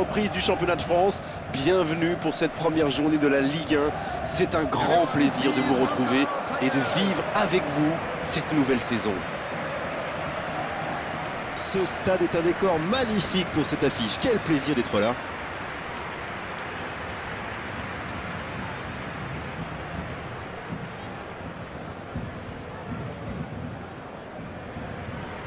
Reprise du championnat de France, bienvenue pour cette première journée de la Ligue 1. C'est un grand plaisir de vous retrouver et de vivre avec vous cette nouvelle saison. Ce stade est un décor magnifique pour cette affiche. Quel plaisir d'être là.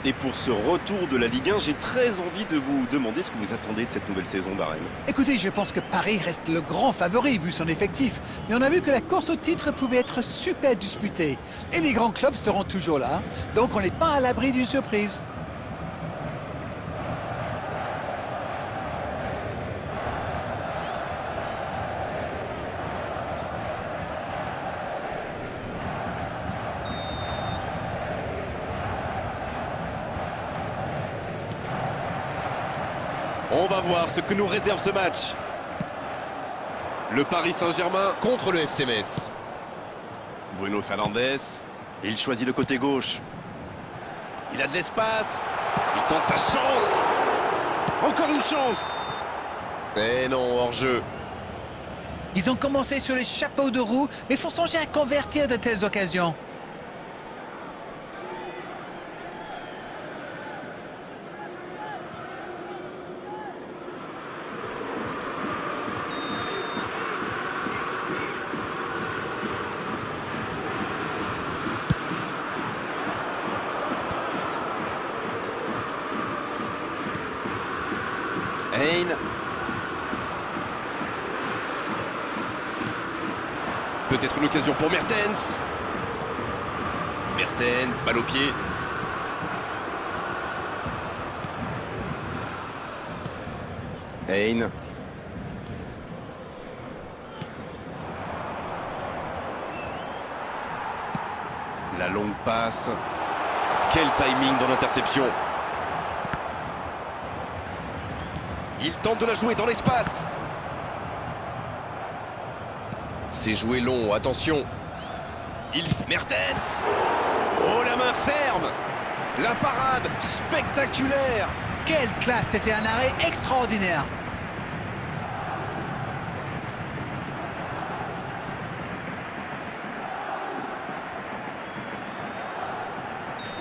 Et pour ce retour de la Ligue 1, j'ai très envie de vous demander ce que vous attendez de cette nouvelle saison, Darren. Écoutez, je pense que Paris reste le grand favori vu son effectif. Mais on a vu que la course au titre pouvait être super disputée. Et les grands clubs seront toujours là. Donc on n'est pas à l'abri d'une surprise. On va voir ce que nous réserve ce match. Le Paris Saint-Germain contre le FC Metz. Bruno Fernandes. Il choisit le côté gauche. Il a de l'espace. Il tente sa chance. Encore une chance. Et non, hors-jeu. Ils ont commencé sur les chapeaux de roue, mais il faut songer à convertir de telles occasions. Hein. Peut-être une occasion pour Mertens. Mertens, balle au pied. Hein. La longue passe. Quel timing dans l'interception. Il tente de la jouer dans l'espace. C'est joué long, attention. Mertens. Oh, la main ferme. La parade spectaculaire. Quelle classe, c'était un arrêt extraordinaire.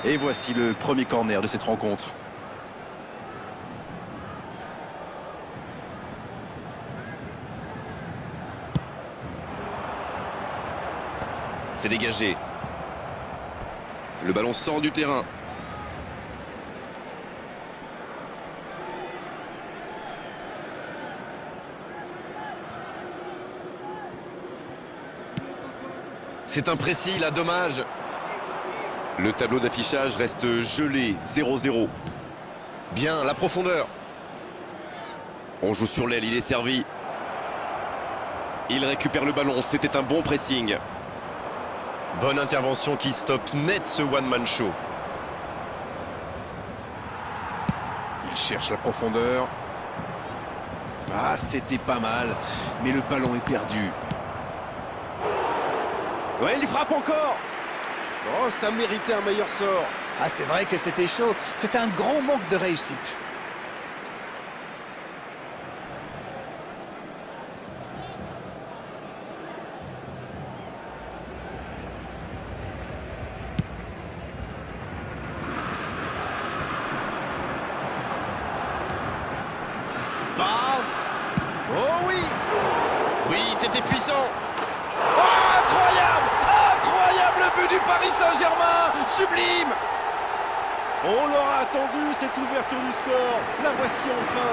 Et voici le premier corner de cette rencontre. C'est dégagé. Le ballon sort du terrain. C'est imprécis, là, dommage. Le tableau d'affichage reste gelé, 0-0. Bien, la profondeur. On joue sur l'aile, il est servi. Il récupère le ballon, c'était un bon pressing. Bonne intervention qui stoppe net ce one-man show. Il cherche la profondeur. Ah, c'était pas mal, mais le ballon est perdu. Ouais, il frappe encore. Oh, ça méritait un meilleur sort. Ah, c'est vrai que c'était chaud. C'est un grand manque de réussite. Oh oui. Oui, c'était puissant. Oh, incroyable. Incroyable le but du Paris Saint-Germain. Sublime. On l'aura attendu, cette ouverture du score. La voici enfin.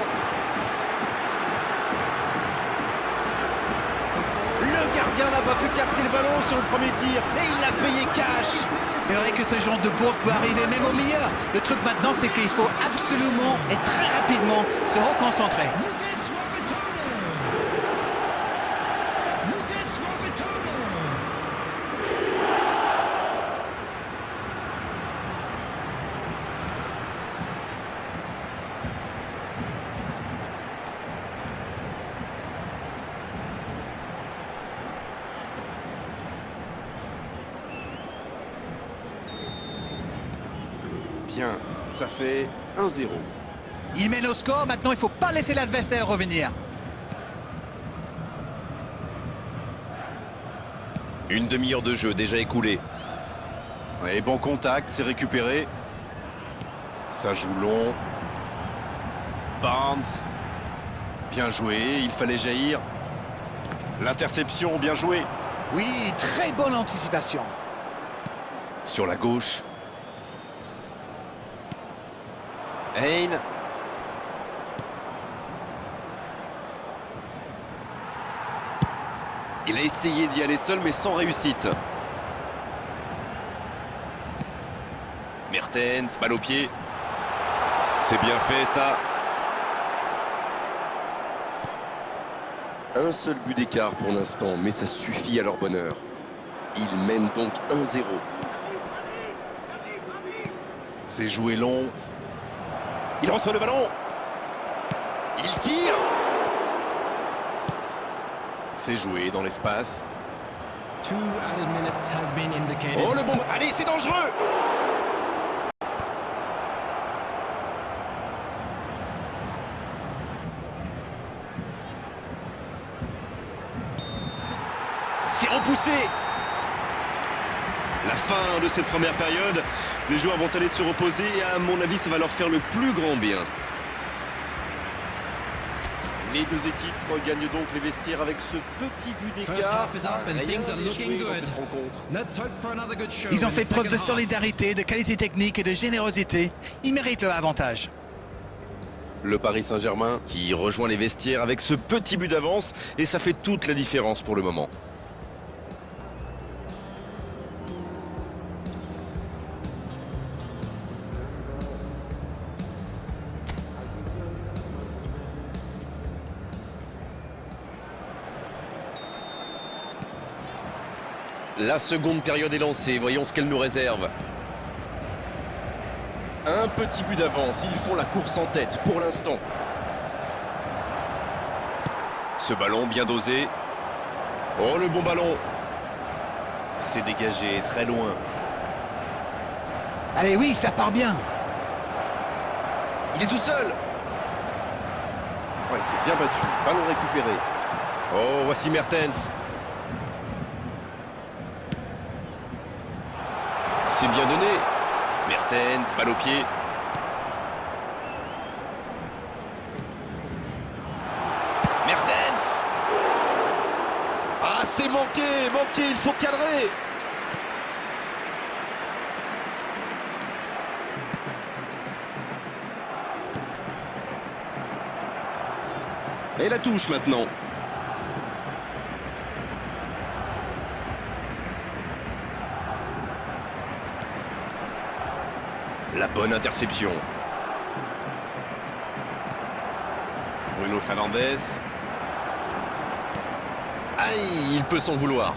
Le gardien n'a pas pu capter le ballon sur le premier tir et il l'a payé cash. C'est vrai que ce genre de bourre peut arriver même au meilleur. Le truc maintenant, c'est qu'il faut absolument et très rapidement se reconcentrer. Bien, ça fait 1-0. Il mène au score, maintenant il ne faut pas laisser l'adversaire revenir. Une demi-heure de jeu déjà écoulée. Et bon contact, c'est récupéré. Ça joue long. Barnes. Bien joué, il fallait jaillir. L'interception, bien joué. Oui, très bonne anticipation. Sur la gauche. Hein. Il a essayé d'y aller seul, mais sans réussite. Mertens, balle au pied. C'est bien fait ça. Un seul but d'écart pour l'instant, mais ça suffit à leur bonheur. Ils mènent donc 1-0. C'est joué long. Il reçoit le ballon. Il tire. C'est joué dans l'espace. 2 added minutes has been indicated. Oh le bon... Allez, c'est dangereux. C'est repoussé. La fin de cette première période, les joueurs vont aller se reposer et à mon avis, ça va leur faire le plus grand bien. Les deux équipes regagnent donc les vestiaires avec ce petit but First d'écart. half is up and Rien things are n'est looking joué dans good. cette rencontre. Let's hope for another good show. Ils ont in fait the preuve de second half. solidarité, de qualité technique et de générosité. Ils méritent leur avantage. Le Paris Saint-Germain. Qui rejoint les vestiaires avec ce petit but d'avance. Et ça fait toute la différence pour le moment. La seconde période est lancée, voyons ce qu'elle nous réserve. Un petit but d'avance, ils font la course en tête pour l'instant. Ce ballon bien dosé. Oh le bon ballon. C'est dégagé très loin. Allez, oui, ça part bien. Il est tout seul. Ouais, c'est bien battu, ballon récupéré. Oh, voici Mertens. C'est bien donné. Mertens, balle au pied. Mertens. Ah, c'est manqué, il faut cadrer. Et la touche maintenant. La bonne interception. Bruno Fernandes. Aïe, il peut s'en vouloir.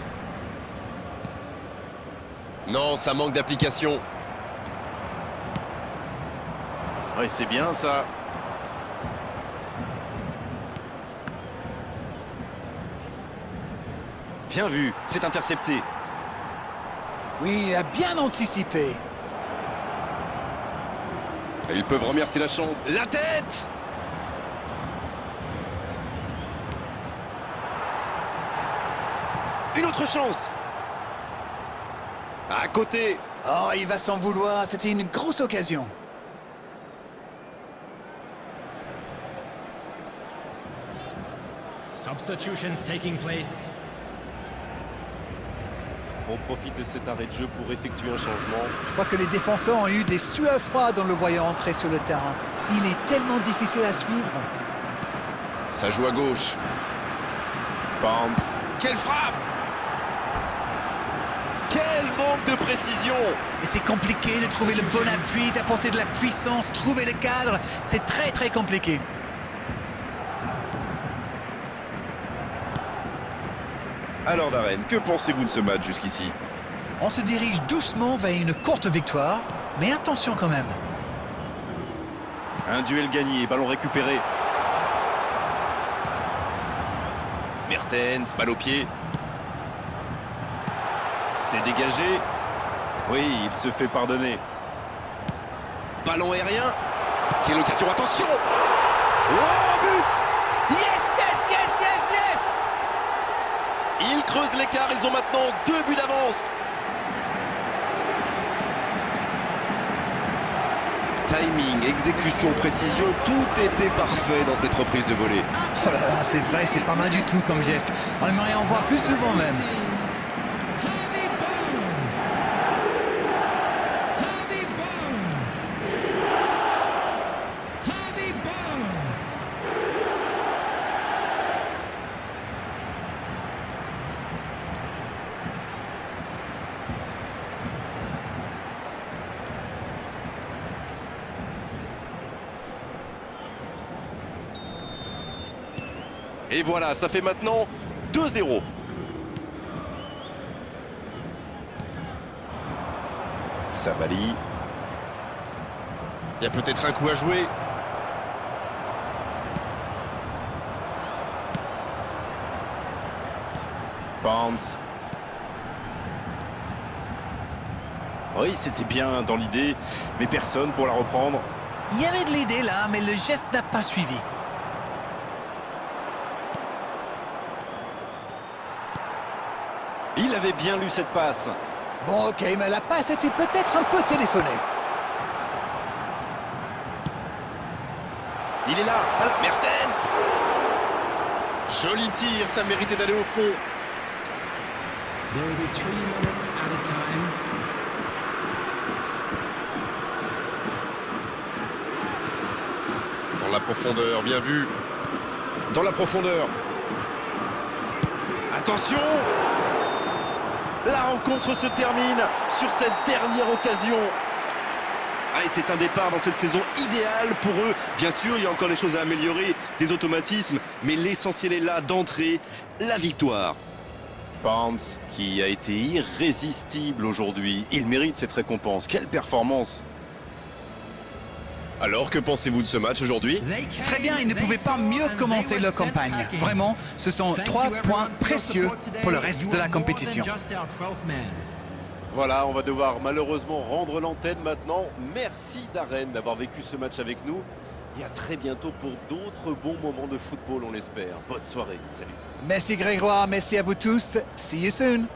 Non, ça manque d'application. Ouais, c'est bien ça. Bien vu, c'est intercepté. Oui, il a bien anticipé. Et ils peuvent remercier la chance. La tête. Une autre chance. À côté. Oh, il va s'en vouloir, c'était une grosse occasion. Substitutions taking place. On profite de cet arrêt de jeu pour effectuer un changement. Je crois que les défenseurs ont eu des sueurs froides en le voyant entrer sur le terrain. Il est tellement difficile à suivre. Ça joue à gauche. Barnes. Quelle frappe! Quel manque de précision! Et c'est compliqué de trouver le bon appui, d'apporter de la puissance, trouver le cadre. C'est très très compliqué. Alors Darren, que pensez-vous de ce match jusqu'ici? On se dirige doucement vers une courte victoire, mais attention quand même. Un duel gagné, ballon récupéré. Mertens, balle au pied. C'est dégagé. Oui, il se fait pardonner. Ballon aérien. Quelle occasion, attention! Oh, but! Yes, yes, yes, yes, yes! Ils creusent l'écart, ils ont maintenant 2 buts d'avance. Timing, exécution, précision, tout était parfait dans cette reprise de volée. Oh là là, c'est vrai, c'est pas mal du tout comme geste. On aimerait en voir plus souvent même. Harvey Bone. Harvey Bone. Harvey Bone. Et voilà, ça fait maintenant 2-0. Sabali. Il y a peut-être un coup à jouer. Barnes. Oui, c'était bien dans l'idée, mais personne pour la reprendre. Il y avait de l'idée là, mais le geste n'a pas suivi. Il avait bien lu cette passe. Bon, ok, mais la passe était peut-être un peu téléphonée. Il est là. Mertens! Joli tir, ça méritait d'aller au fond. There will be 3 minutes added time. Dans la profondeur, bien vu. Dans la profondeur. Attention! La rencontre se termine sur cette dernière occasion. Ah, et c'est un départ dans cette saison idéale pour eux. Bien sûr, il y a encore des choses à améliorer, des automatismes, mais l'essentiel est là d'entrer, la victoire. Barnes, qui a été irrésistible aujourd'hui. Il mérite cette récompense. Quelle performance! Alors, que pensez-vous de ce match aujourd'hui? C'est très bien, ils ne pouvaient pas mieux commencer leur campagne. Vraiment, ce sont 3 points précieux pour le reste de la compétition. Voilà, on va devoir malheureusement rendre l'antenne maintenant. Merci Darren d'avoir vécu ce match avec nous. Et à très bientôt pour d'autres bons moments de football, on l'espère. Bonne soirée, salut. Merci Grégoire, merci à vous tous. See you soon.